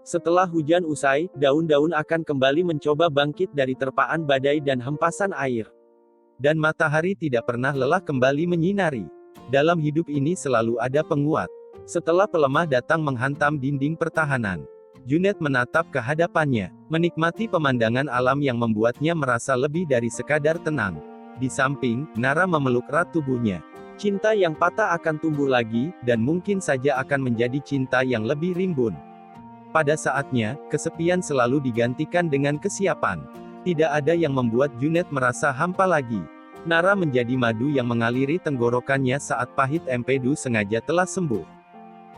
Setelah hujan usai, daun-daun akan kembali mencoba bangkit dari terpaan badai dan hempasan air. Dan matahari tidak pernah lelah kembali menyinari. Dalam hidup ini selalu ada penguat. Setelah pelemah datang menghantam dinding pertahanan, Junet menatap ke hadapannya, menikmati pemandangan alam yang membuatnya merasa lebih dari sekadar tenang. Di samping, Nara memeluk erat tubuhnya. Cinta yang patah akan tumbuh lagi, dan mungkin saja akan menjadi cinta yang lebih rimbun. Pada saatnya, kesepian selalu digantikan dengan kesiapan. Tidak ada yang membuat Junet merasa hampa lagi. Nara menjadi madu yang mengaliri tenggorokannya saat pahit empedu sengaja telah sembuh.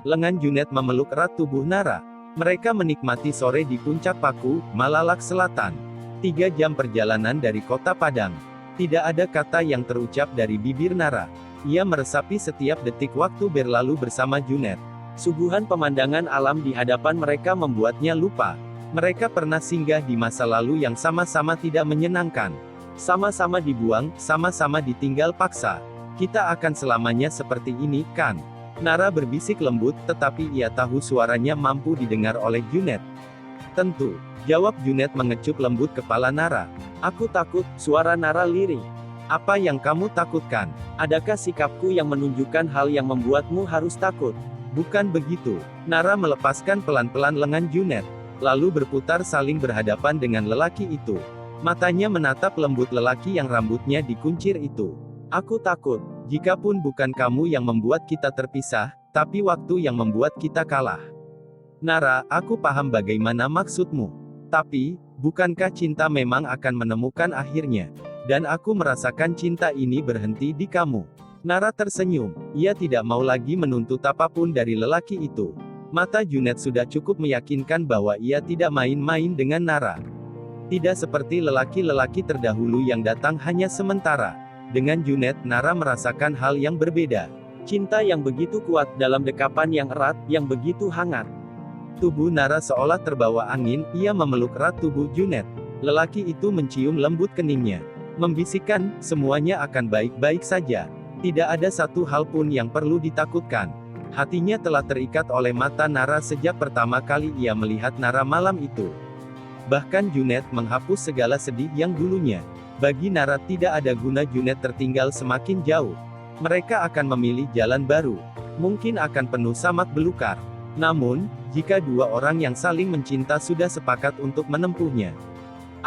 Lengan Junet memeluk erat tubuh Nara. Mereka menikmati sore di puncak Paku, Malalak Selatan. 3 jam perjalanan dari kota Padang. Tidak ada kata yang terucap dari bibir Nara. Ia meresapi setiap detik waktu berlalu bersama Junet. Suguhan pemandangan alam di hadapan mereka membuatnya lupa. Mereka pernah singgah di masa lalu yang sama-sama tidak menyenangkan. Sama-sama dibuang, sama-sama ditinggal paksa. Kita akan selamanya seperti ini, kan? Nara berbisik lembut, tetapi ia tahu suaranya mampu didengar oleh Junet. Tentu, jawab Junet mengecup lembut kepala Nara. Aku takut, suara Nara lirih. Apa yang kamu takutkan? Adakah sikapku yang menunjukkan hal yang membuatmu harus takut? Bukan begitu. Nara melepaskan pelan-pelan lengan Junet, lalu berputar saling berhadapan dengan lelaki itu. Matanya menatap lembut lelaki yang rambutnya dikuncir itu. Aku takut. Jikapun bukan kamu yang membuat kita terpisah, tapi waktu yang membuat kita kalah. Nara, aku paham bagaimana maksudmu. Tapi, bukankah cinta memang akan menemukan akhirnya? Dan aku merasakan cinta ini berhenti di kamu. Nara tersenyum. Ia tidak mau lagi menuntut apapun dari lelaki itu. Mata Junet sudah cukup meyakinkan bahwa ia tidak main-main dengan Nara. Tidak seperti lelaki-lelaki terdahulu yang datang hanya sementara. Dengan Junet, Nara merasakan hal yang berbeda. Cinta yang begitu kuat dalam dekapan yang erat, yang begitu hangat. Tubuh Nara seolah terbawa angin, ia memeluk erat tubuh Junet. Lelaki itu mencium lembut keningnya. Membisikkan, semuanya akan baik-baik saja. Tidak ada satu hal pun yang perlu ditakutkan. Hatinya telah terikat oleh mata Nara sejak pertama kali ia melihat Nara malam itu. Bahkan Junet menghapus segala sedih yang dulunya. Bagi Nara tidak ada guna Junet tertinggal semakin jauh. Mereka akan memilih jalan baru. Mungkin akan penuh samak belukar. Namun, jika dua orang yang saling mencinta sudah sepakat untuk menempuhnya,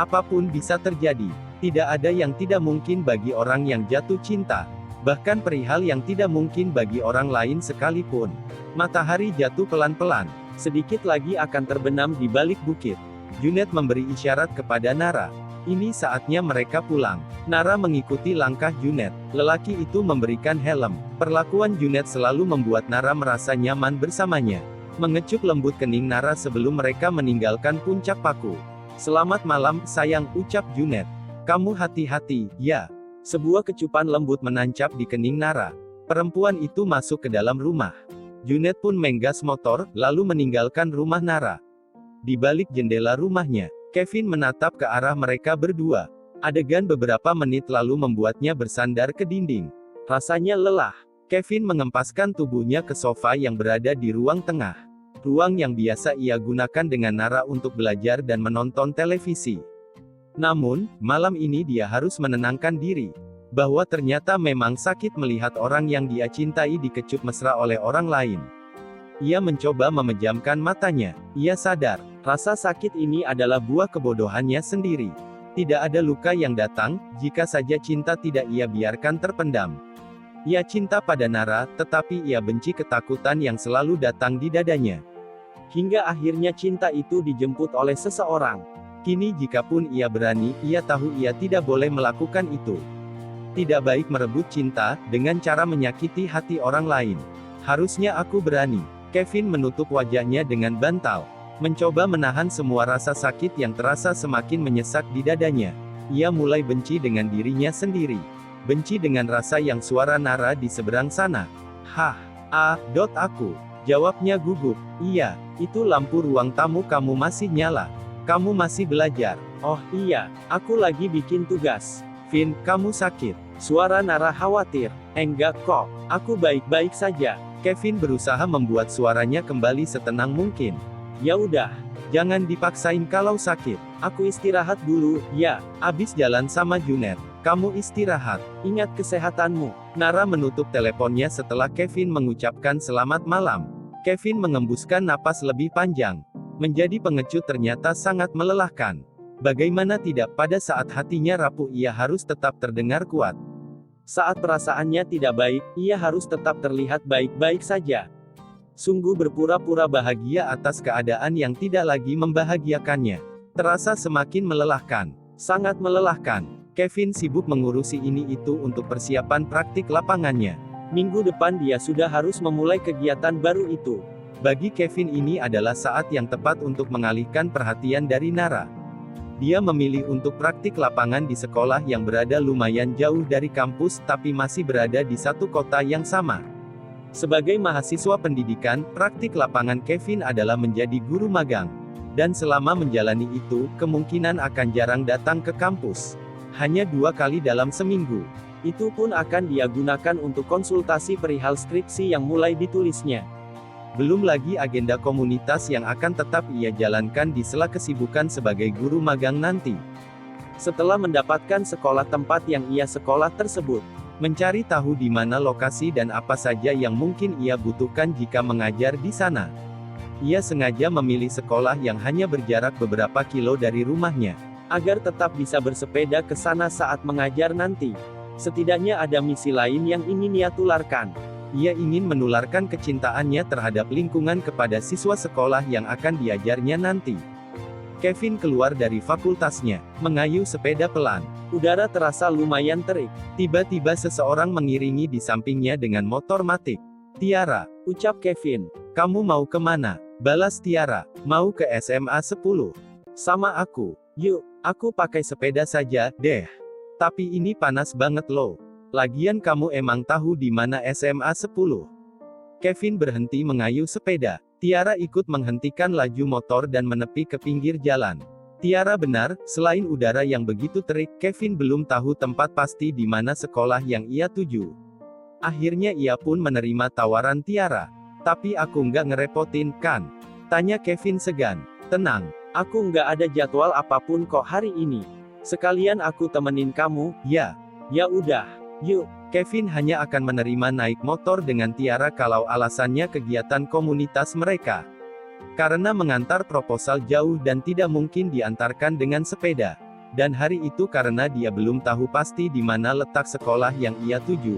apapun bisa terjadi. Tidak ada yang tidak mungkin bagi orang yang jatuh cinta. Bahkan perihal yang tidak mungkin bagi orang lain sekalipun. Matahari jatuh pelan-pelan. Sedikit lagi akan terbenam di balik bukit. Junet memberi isyarat kepada Nara. Ini saatnya mereka pulang. Nara mengikuti langkah Junet. Lelaki itu memberikan helm. Perlakuan Junet selalu membuat Nara merasa nyaman bersamanya. Mengecup lembut kening Nara sebelum mereka meninggalkan puncak Paku. Selamat malam, sayang, ucap Junet. Kamu hati-hati, ya. Sebuah kecupan lembut menancap di kening Nara. Perempuan itu masuk ke dalam rumah. Junet pun menggas motor, lalu meninggalkan rumah Nara. Di balik jendela rumahnya, Kevin menatap ke arah mereka berdua. Adegan beberapa menit lalu membuatnya bersandar ke dinding. Rasanya lelah. Kevin mengempaskan tubuhnya ke sofa yang berada di ruang tengah. Ruang yang biasa ia gunakan dengan Nara untuk belajar dan menonton televisi. Namun, malam ini dia harus menenangkan diri. Bahwa ternyata memang sakit melihat orang yang dia cintai dikecup mesra oleh orang lain. Ia mencoba memejamkan matanya. Ia sadar, rasa sakit ini adalah buah kebodohannya sendiri. Tidak ada luka yang datang, jika saja cinta tidak ia biarkan terpendam. Ia cinta pada Nara, tetapi ia benci ketakutan yang selalu datang di dadanya. Hingga akhirnya cinta itu dijemput oleh seseorang. Kini jikapun ia berani, ia tahu ia tidak boleh melakukan itu. Tidak baik merebut cinta, dengan cara menyakiti hati orang lain. Harusnya aku berani. Kevin menutup wajahnya dengan bantal. Mencoba menahan semua rasa sakit yang terasa semakin menyesak di dadanya. Ia mulai benci dengan dirinya sendiri. Benci dengan rasa yang suara Nara di seberang sana. Aku. Jawabnya gugup. Iya, itu lampu ruang tamu kamu masih nyala. Kamu masih belajar. Oh iya, aku lagi bikin tugas. Vin, kamu sakit. Suara Nara khawatir. Enggak kok, aku baik-baik saja. Kevin berusaha membuat suaranya kembali setenang mungkin. Ya udah, Jangan dipaksain kalau sakit. aku istirahat dulu, ya. Abis jalan sama Junet, kamu istirahat. Ingat kesehatanmu. Nara menutup teleponnya setelah Kevin mengucapkan selamat malam. Kevin mengembuskan napas lebih panjang. Menjadi pengecut ternyata sangat melelahkan. Bagaimana tidak, pada saat hatinya rapuh ia harus tetap terdengar kuat. Saat perasaannya tidak baik, ia harus tetap terlihat baik-baik saja. Sungguh berpura-pura bahagia atas keadaan yang tidak lagi membahagiakannya. Terasa semakin melelahkan. Sangat melelahkan. Kevin sibuk mengurusi ini itu untuk persiapan praktik lapangannya. Minggu depan dia sudah harus memulai kegiatan baru itu. Bagi Kevin ini adalah saat yang tepat untuk mengalihkan perhatian dari Nara. Dia memilih untuk praktik lapangan di sekolah yang berada lumayan jauh dari kampus tapi masih berada di satu kota yang sama. Sebagai mahasiswa pendidikan, praktik lapangan Kevin adalah menjadi guru magang. Dan selama menjalani itu, kemungkinan akan jarang datang ke kampus. Hanya 2 kali dalam seminggu. Itu pun akan dia gunakan untuk konsultasi perihal skripsi yang mulai ditulisnya. Belum lagi agenda komunitas yang akan tetap ia jalankan di sela kesibukan sebagai guru magang nanti. Setelah mendapatkan sekolah tempat yang ia sekolah tersebut, mencari tahu di mana lokasi dan apa saja yang mungkin ia butuhkan jika mengajar di sana. Ia sengaja memilih sekolah yang hanya berjarak beberapa kilo dari rumahnya, agar tetap bisa bersepeda ke sana saat mengajar nanti. Setidaknya ada misi lain yang ingin ia tularkan. Ia ingin menularkan kecintaannya terhadap lingkungan kepada siswa sekolah yang akan diajarnya nanti. Kevin keluar dari fakultasnya, mengayuh sepeda pelan. Udara terasa lumayan terik. Tiba-tiba seseorang mengiringi di sampingnya dengan motor matic. "Tiara," ucap Kevin. "Kamu mau kemana?" Balas Tiara. "Mau ke SMA 10. Sama aku." "Yuk, "Aku pakai sepeda saja, deh. Tapi ini panas banget loh. Lagian kamu emang tahu di mana SMA 10? Kevin berhenti mengayuh sepeda. Tiara ikut menghentikan laju motor dan menepi ke pinggir jalan. Tiara benar, selain udara yang begitu terik, Kevin belum tahu tempat pasti di mana sekolah yang ia tuju. Akhirnya ia pun menerima tawaran Tiara. "Tapi aku nggak ngerepotin, kan?" tanya Kevin segan. "Tenang, aku nggak ada jadwal apapun kok hari ini. Sekalian aku temenin kamu." "Ya." "Ya udah, yuk." Kevin hanya akan menerima naik motor dengan Tiara kalau alasannya kegiatan komunitas mereka. Karena mengantar proposal jauh dan tidak mungkin diantarkan dengan sepeda. Dan hari itu karena dia belum tahu pasti di mana letak sekolah yang ia tuju.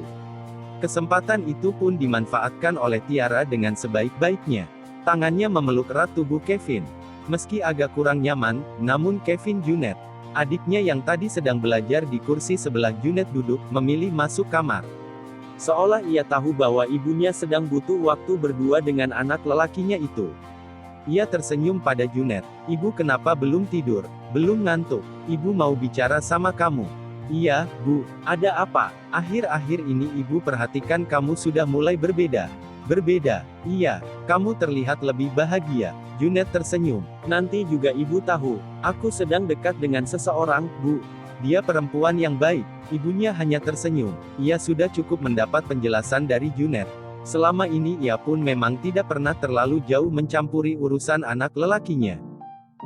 Kesempatan itu pun dimanfaatkan oleh Tiara dengan sebaik-baiknya. Tangannya memeluk erat tubuh Kevin. Meski agak kurang nyaman, namun Kevin Junet, adiknya yang tadi sedang belajar di kursi sebelah Junet duduk, memilih masuk kamar. Seolah ia tahu bahwa ibunya sedang butuh waktu berdua dengan anak lelakinya itu. Ia tersenyum pada Junet. "Ibu kenapa belum tidur?" "Belum ngantuk. Ibu mau bicara sama kamu." "Iya, Bu. Ada apa?" "Akhir-akhir ini ibu perhatikan kamu sudah mulai berbeda." "Berbeda?" "Iya, kamu terlihat lebih bahagia." Junet tersenyum. "Nanti juga ibu tahu. Aku sedang dekat dengan seseorang, Bu." "Dia perempuan yang baik." Ibunya hanya tersenyum. Ia sudah cukup mendapat penjelasan dari Junet. Selama ini ia pun memang tidak pernah terlalu jauh mencampuri urusan anak lelakinya.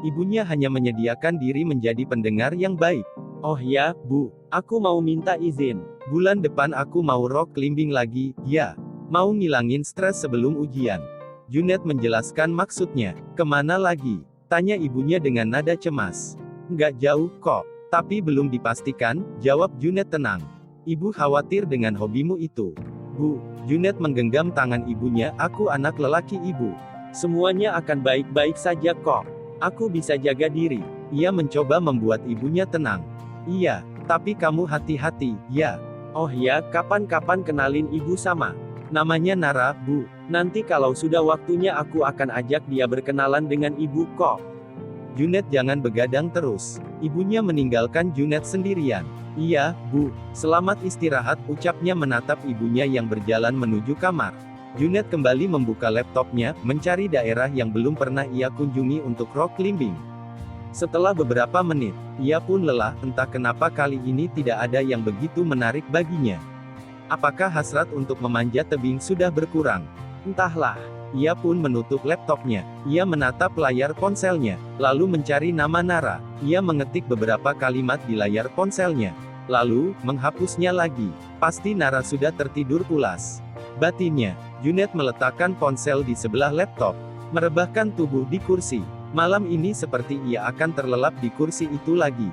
Ibunya hanya menyediakan diri menjadi pendengar yang baik. "Oh ya, Bu, aku mau minta izin. Bulan depan aku mau rock climbing lagi, ya. Mau ngilangin stres sebelum ujian." Junet menjelaskan maksudnya. "Kemana lagi?" tanya ibunya dengan nada cemas. "Nggak jauh, kok. Tapi belum dipastikan," jawab Junet tenang. "Ibu khawatir dengan hobimu itu." "Bu," Junet menggenggam tangan ibunya, "aku anak lelaki ibu. Semuanya akan baik-baik saja kok. Aku bisa jaga diri." Ia mencoba membuat ibunya tenang. "Iya, tapi kamu hati-hati, ya." "Oh ya, kapan-kapan kenalin ibu sama. Namanya Nara, Bu." Nanti kalau sudah waktunya aku akan ajak dia berkenalan dengan ibu kok." Junet jangan begadang terus. Ibunya meninggalkan Junet sendirian. "Iya, Bu. Selamat istirahat," ucapnya menatap ibunya yang berjalan menuju kamar. Junet kembali membuka laptopnya, mencari daerah yang belum pernah ia kunjungi untuk rock climbing. Setelah beberapa menit, ia pun lelah, entah kenapa kali ini tidak ada yang begitu menarik baginya. Apakah hasrat untuk memanjat tebing sudah berkurang? Entahlah. Ia pun menutup laptopnya. Ia menatap layar ponselnya, lalu mencari nama Nara. Ia mengetik beberapa kalimat di layar ponselnya, lalu menghapusnya lagi. Pasti Nara sudah tertidur pulas, batinnya. Junet meletakkan ponsel di sebelah laptop, merebahkan tubuh di kursi. Malam ini seperti ia akan terlelap di kursi itu lagi.